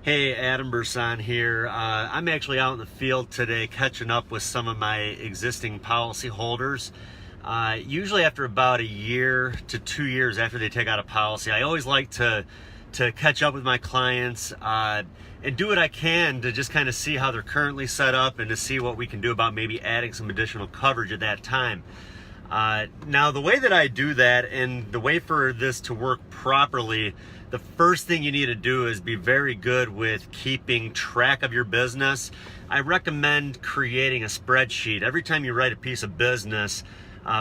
Hey, Adam, Brsan here. I'm actually out in the field today catching up with some of my existing policyholders. Usually after about a year to 2 years after they take out a policy, I always like to catch up with my clients and do what I can to just kind of see how they're currently set up and to see what we can do about maybe adding some additional coverage at that time. Now, the way that I do that and the way for this to work properly, the first thing you need to do is be very good with keeping track of your business. I recommend creating a spreadsheet. Every time you write a piece of business,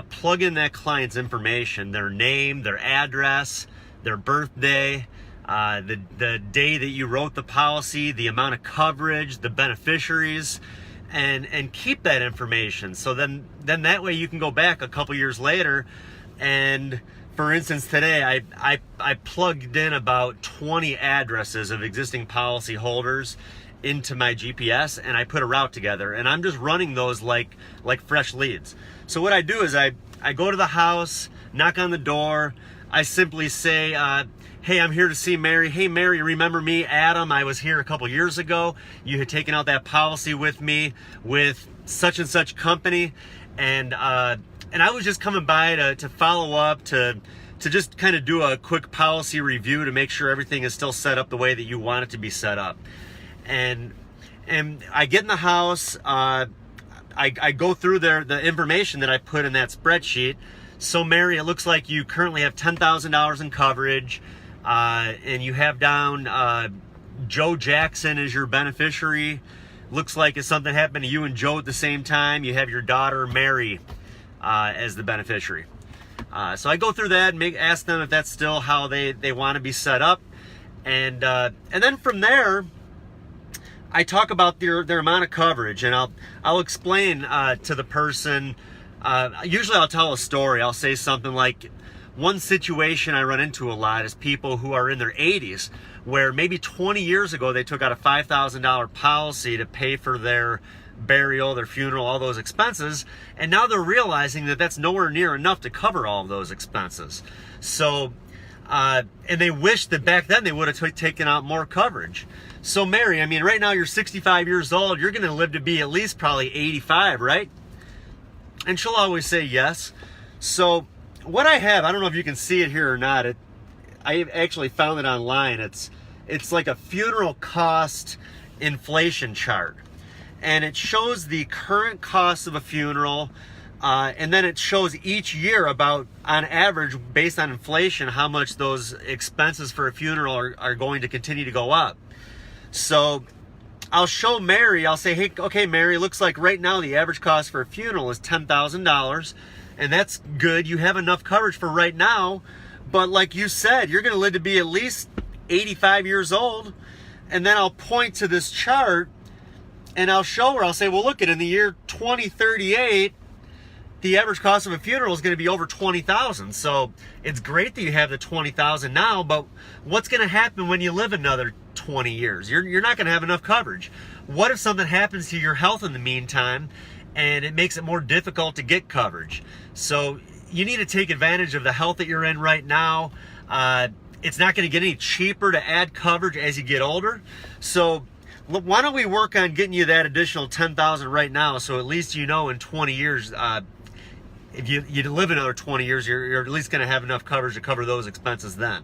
plug in that client's information, their name, their address, their birthday, the day that you wrote the policy, the amount of coverage, the beneficiaries, and keep that information. So then that way you can go back a couple years later, and for instance today I plugged in about 20 addresses of existing policy holders into my GPS, and I put a route together, and I'm just running those like fresh leads. So what I do is I go to the house, knock on the door, I simply say, hey, I'm here to see Mary. Hey, Mary, remember me, Adam? I was here a couple years ago. You had taken out that policy with me with such and such company, and I was just coming by to follow up, to just kind of do a quick policy review to make sure everything is still set up the way that you want it to be set up. And I get in the house, I go through the information that I put in that spreadsheet. So Mary, it looks like you currently have $10,000 in coverage, and you have down Joe Jackson as your beneficiary. Looks like if something happened to you and Joe at the same time, you have your daughter Mary as the beneficiary. So I go through that and ask them if that's still how they want to be set up, and then from there I talk about their amount of coverage, and I'll explain to the person. Usually I'll tell a story. I'll say something like, one situation I run into a lot is people who are in their 80s, where maybe 20 years ago they took out a $5,000 policy to pay for their burial, their funeral, all those expenses, and now they're realizing that that's nowhere near enough to cover all of those expenses. So, and they wish that back then they would have taken out more coverage. So Mary, I mean, right now you're 65 years old, you're going to live to be at least probably 85, right? And she'll always say yes. So what I have, I don't know if you can see it here or not. I actually found it online. It's like a funeral cost inflation chart, and it shows the current cost of a funeral, and then it shows each year about, on average, based on inflation, how much those expenses for a funeral are going to continue to go up. So I'll show Mary, I'll say, hey, okay, Mary, looks like right now the average cost for a funeral is $10,000, and that's good. You have enough coverage for right now, but like you said, you're going to live to be at least 85 years old. And then I'll point to this chart, and I'll show her, I'll say, well, look, in the year 2038, the average cost of a funeral is going to be over $20,000. So it's great that you have the $20,000 now, but what's going to happen when you live another 20 years? You're not going to have enough coverage. What if something happens to your health in the meantime, and it makes it more difficult to get coverage? So you need to take advantage of the health that you're in right now. It's not going to get any cheaper to add coverage as you get older. So why don't we work on getting you that additional $10,000 right now, so at least you know in 20 years, if you live another 20 years, you're at least going to have enough coverage to cover those expenses then.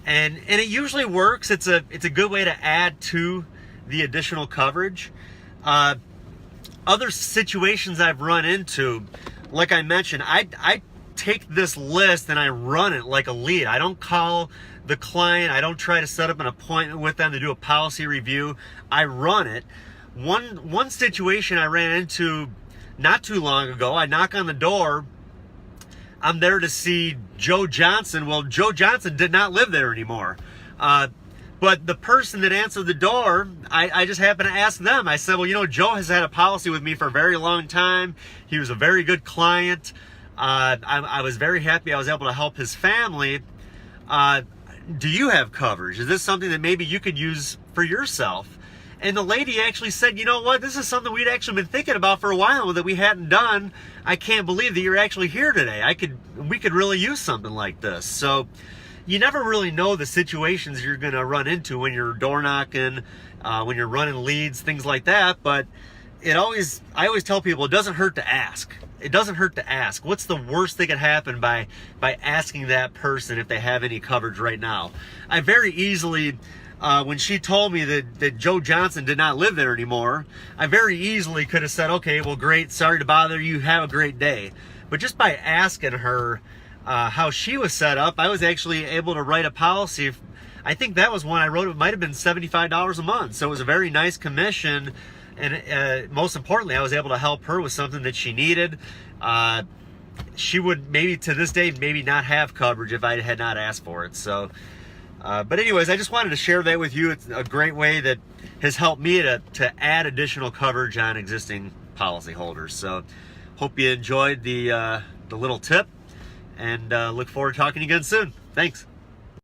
And it usually works. It's a good way to add to the additional coverage. Other situations I've run into, like I mentioned, I take this list and I run it like a lead. I don't call the client. I don't try to set up an appointment with them to do a policy review. I run it. One situation I ran into not too long ago, I knock on the door. I'm there to see Joe Johnson. Well, Joe Johnson did not live there anymore. But the person that answered the door, I just happened to ask them. I said, well, you know, Joe has had a policy with me for a very long time. He was a very good client. I was very happy I was able to help his family. Do you have coverage? Is this something that maybe you could use for yourself? And the lady actually said, you know what, this is something we'd actually been thinking about for a while that we hadn't done. I can't believe that you're actually here today. We could really use something like this. So you never really know the situations you're going to run into when you're door knocking, when you're running leads, things like that. But I always tell people, it doesn't hurt to ask. It doesn't hurt to ask. What's the worst that could happen by asking that person if they have any coverage right now? I very easily, when she told me that Joe Johnson did not live there anymore, I very easily could have said, okay, well, great, sorry to bother you, have a great day. But just by asking her how she was set up, I was actually able to write a policy. I think that was one I wrote, it might have been $75 a month. So it was a very nice commission. And most importantly, I was able to help her with something that she needed. She would maybe to this day maybe not have coverage if I had not asked for it. So, but anyways, I just wanted to share that with you. It's a great way that has helped me to add additional coverage on existing policyholders. So, hope you enjoyed the little tip, and look forward to talking again soon. Thanks.